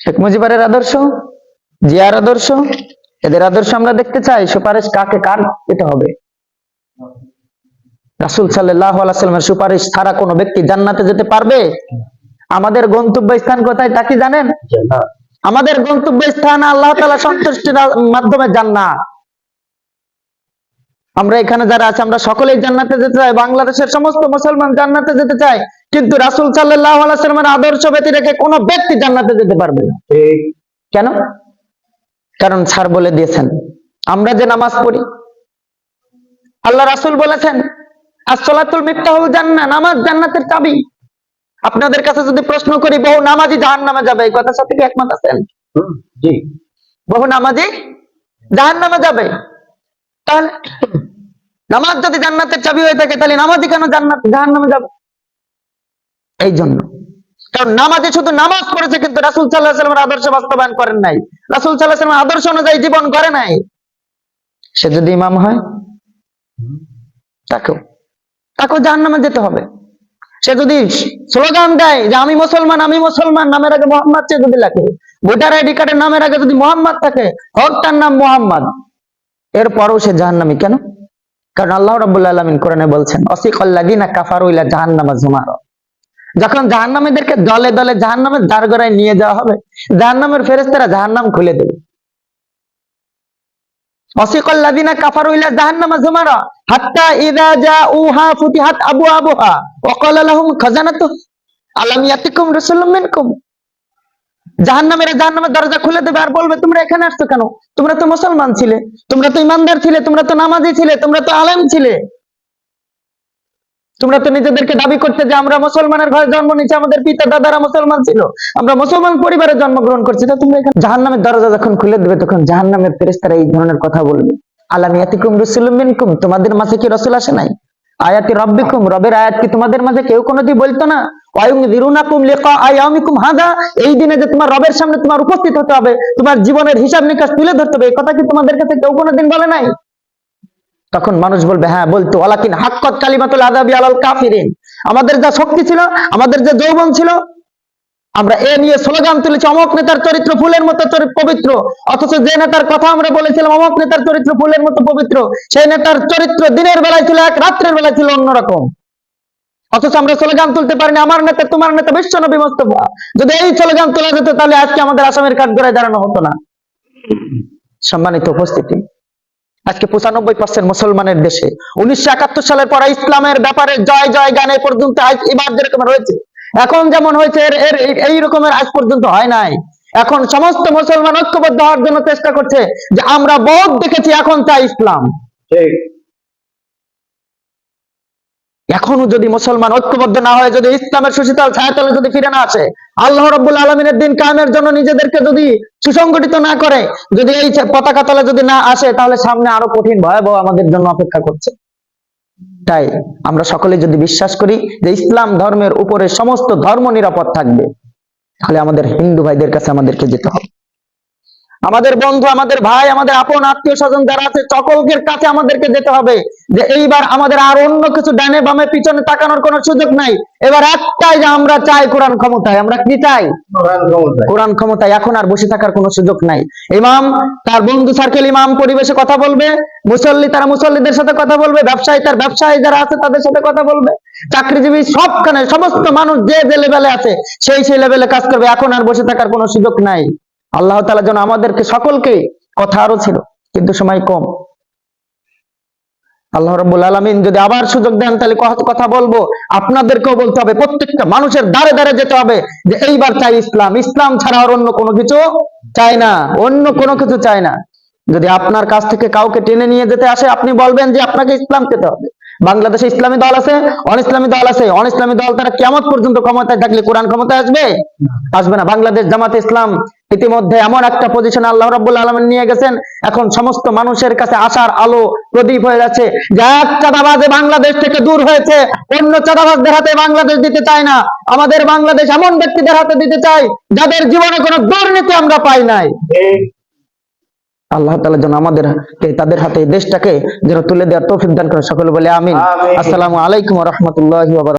শেখ মুজিবের আদর্শ, জিয়ার আদর্শ, এদের আদর্শ আমরা দেখতে চাই। সুপারিশ কাকে কার পেতে হবে? রাসূল সাল্লাল্লাহু আলাইহি ওয়াসাল্লামের সুপারিশ ছাড়া কোনো ব্যক্তি জান্নাতে যেতে পারবে? আমাদের গন্তব্য স্থান কোথায় তা কি জানেন? আমাদের গন্তব্য স্থান আল্লাহ তাআলা সন্তুষ্টির মাধ্যমে জান্নাত। আমরা এখানে যারা আছি আমরা সকলেই জান্নাতে যেতে চাই, বাংলাদেশের সমস্ত মুসলমান জান্নাতে যেতে চায়, কিন্তু রাসূল সাল্লাল্লাহু আলাইহি ওয়াসাল্লামের আদর্শ ব্যতী রেখে কোনো ব্যক্তি জান্নাতে যেতে পারবে না। কেন? কারণ স্যার বলে দিয়েছেন, আমরা যে নামাজ পড়ি, আল্লাহ রাসূল বলেছেন as-সালাতুল মিফতাহুল জান্নাহ, নামাজ জান্নাতের চাবি। আপনাদের কাছে যদি প্রশ্ন করি বহু নামাজি জাহান্নামে যাবে, এই কথার সাথে কি একমত আছেন? জি। বহু নামাজি জাহান্নামে যাবে। তাহলে নামাজ যদি জান্নাতের চাবি হয়ে থাকে তাহলে নামাজি কেন জাহান্নামে যাবে? এই জন্য, কারণ নামাজি শুধু নামাজ পড়েছে কিন্তু রাসূল সাল্লাল্লাহু আলাইহি ওয়াসাল্লামের আদর্শ বাস্তবায়ন করেন নাই, রাসূল সাল্লাল্লাহু আলাইহি ওয়াসাল্লামের আদর্শ অনুযায়ী জীবন করে নাই। সে যদি ইমাম হয় তাকেও জাহান্নামে যেতে হবে। সে যদি স্লোগান দেয় যে আমি মুসলমান, আমি মুসলমান, নামের আগে মোহাম্মদ সে যদি লেখে, ভোটার আইডি কার্ডের নামের আগে যদি মোহাম্মদ থাকে, হোক তার নাম মোহাম্মদ, এরপরও সে জাহান্নামী। কেন? কারণ আল্লাহ রাব্বুল আলামিন কোরআনে বলছেন ওয়াসিকাল্লাযিনা কাফারু ইলা জাহান্নামা যুমারা, যখন জাহান্নামীদেরকে দলে দলে জাহান্নামের দ্বারগড়ায় নিয়ে যাওয়া হবে, জাহান্নামের ফেরেশতারা জাহান্নাম খুলে দেবে। ওয়াসিকাল্লাযিনা কাফারু ইলা জাহান্নামা যুমারা হাত্তা ইযা জাউহা ফুতিহাত আবওয়াবুহা ওয়া ক্বালা লাহুম খাজানাতুহা আলাম ইয়াতিকুম রাসূলুম মিনকুম, জাহান্নামের দরজা খুলে দেবে আর বলবে তোমরা এখানে আসছো কেন? তোমরা তো মুসলমান ছিলে, তোমরা তো ইমানদার ছিলে, তোমরা তো নামাজি ছিলে, তোমরা তো আলেম ছিলে, তোমরা তো নিজেদেরকে দাবি করতে যে আমরা মুসলমানের ঘরে জন্ম নিয়েছি, আমাদের পিতা দাদারা মুসলমান ছিল, আমরা মুসলমান পরিবারে জন্মগ্রহণ করছি, তো তোমরা এখানে। জাহান্নামের দরজা যখন খুলে দেবে তখন জাহান্নামের ফেরেশতারা এই ধরনের কথা বলবে, আলাম ইয়াতিকুম রাসূলুম মিনকুম, তোমাদের মাঝে কি রাসূল আসে নাই? আয়াতি রাব্বিকুম, রবের আয়াত কি তোমাদের মাঝে কেউ কোনোদিন বলতো না? ওয়ায়ুনযিরুনাকুম লিকা ইয়াউমিকুম হাযা, এই দিনে যে তোমার রবের সামনে তোমার উপস্থিত হতে হবে, তোমার জীবনের হিসাব নিকাশ তুলে ধরতে হবে, এই কথা কি তোমাদের কাছে কেউ কোনোদিন বলে নাই? তখন মানুষ বলবে হ্যাঁ বলতো, ওয়ালাকিন হাক্কাত কালিমাতুল আযাবি আলাল কাফিরিন, আমাদের যা শক্তি ছিল, আমাদের যে যৌবন ছিল, আমরা এ নিয়ে স্লোগান তুলেছি অমুক নেতার চরিত্র ফুলের মতো পবিত্র, অথচ যে নেতার কথা আমরা বলেছিলাম অমুক নেতার চরিত্র ফুলের মতো পবিত্র, সেই নেতার চরিত্র দিনের বেলায় ছিল এক, রাত্রের বেলায় ছিল অন্যরকম। অথচ আমরা স্লোগান তুলতে পারিনি আমার নেতা তোমার নেতা বিশ্বনবী মুস্তাফা। যদি এই স্লোগান তোলা যেত তাহলে আজকে আমাদের আসামের কাঠগড়ায় দাঁড়ানো হতো না। সম্মানিত উপস্থিতি, আজকে 95% মুসলমানের দেশে 1971 সালের পরে ইসলামের ব্যাপারে জয় জয় গান এ পর্যন্ত এবার যেরকম রয়েছে, এখন যেমন হয়েছে এই রকমের আজ পর্যন্ত হয় নাই। এখন সমস্ত মুসলমান ঐক্যবদ্ধ হওয়ার জন্য চেষ্টা করছে যে আমরা বহুত দেখেছি, এখন চাই ইসলাম। এখনো যদি মুসলমান ঐক্যবদ্ধ না হয়, যদি ইসলামের সুশীতল ছায়াতলে যদি ফিরে না আসে, আল্লাহ রাব্বুল আলামিনের দিন কায়েমের জন্য নিজেদেরকে যদি সুসংগঠিত না করে, যদি এই পতাকা তলে যদি না আসে, তাহলে সামনে আরো কঠিন ভয়াবহ আমাদের জন্য অপেক্ষা করছে। তাই আমরা সকলে যদি বিশ্বাস করি যে ইসলাম ধর্মের উপরে সমস্ত ধর্ম নিরাপদ থাকবে, তাহলে আমাদের হিন্দু ভাইদের কাছে আমাদেরকে যেতে হবে, আমাদের বন্ধু, আমাদের ভাই, আমাদের আপন আত্মীয় স্বজন যারা আছে সকলের কাছে আমাদেরকে যেতে হবে যে এইবার আমাদের আর অন্য কিছু ডানে বামে পিছনে তাকানোর কোনো সুযোগ নাই। এবার একটাই যে আমরা চাই কোরআন ক্ষমতায়। আমরা কি চাই? কোরআন ক্ষমতায়। এখন আর বসে থাকার কোনো সুযোগ নাই। ইমাম তার বন্ধু সার্কেল ইমাম পরিবেশে কথা বলবে, মুসল্লি তারা মুসল্লিদের সাথে কথা বলবে, ব্যবসায়ী তার ব্যবসায়ী যারা আছে তাদের সাথে কথা বলবে, চাকরিজীবী সবখানে সমস্ত মানুষ যে যে লেভেলে আছে সেই লেভেলে কাজ করবে। এখন আর বসে থাকার কোনো সুযোগ নাই। আল্লাহ তাআলা যেন আমাদেরকে সকলকে, কথা আরো ছিল কিন্তু সময় কম, আল্লাহ রাব্বুল আলামিন যদি আবার সুযোগ দেন তাহলে কথা বলবো, আপনাদেরকেও বলতে হবে, প্রত্যেকটা মানুষের দ্বারে দ্বারে যেতে হবে যে এইবার চাই ইসলাম, ইসলাম ছাড়া আর অন্য কোনো কিছু চাই না, অন্য কোনো কিছু চাই না। যদি আপনার কাছ থেকে কাউকে টেনে নিয়ে যেতে আসে, আপনি বলবেন যে আপনাকে ইসলাম পেতে হবে। বাংলাদেশে ইসলামী দল আছে, অনিসলামী দল আছে, অনিসলামী দল তারা কিয়ামত পর্যন্ত ক্ষমতায় থাকলে কোরআন ক্ষমতায় আসবে না। বাংলাদেশ জামাতে ইসলাম ইতিমধ্যে এমন একটা পজিশন আল্লাহ রাব্বুল আলামিন নিয়ে গেছেন, এখন সমস্ত মানুষের কাছে আশার আলো প্রদীপ হয়ে যাচ্ছে। যে এক চাঁদাবাজ বাংলাদেশ থেকে দূর হয়েছে, অন্য চাঁদাবাজদের হাতে বাংলাদেশ দিতে চায় না। আমাদের বাংলাদেশ এমন ব্যক্তিদের হাতে দিতে চাই যাদের জীবনে কোনো দুর্নীতি আমরা পাই নাই। আল্লাহ তাআলা যেন আমাদেরকে তাদের হাতে দেশটাকে যেন তুলে দেওয়ার তৌফিক দান করে। সকলে বলে আমিন। আসসালামু আলাইকুম ওয়া রাহমাতুল্লাহি ওয়া বারাকাতুহু।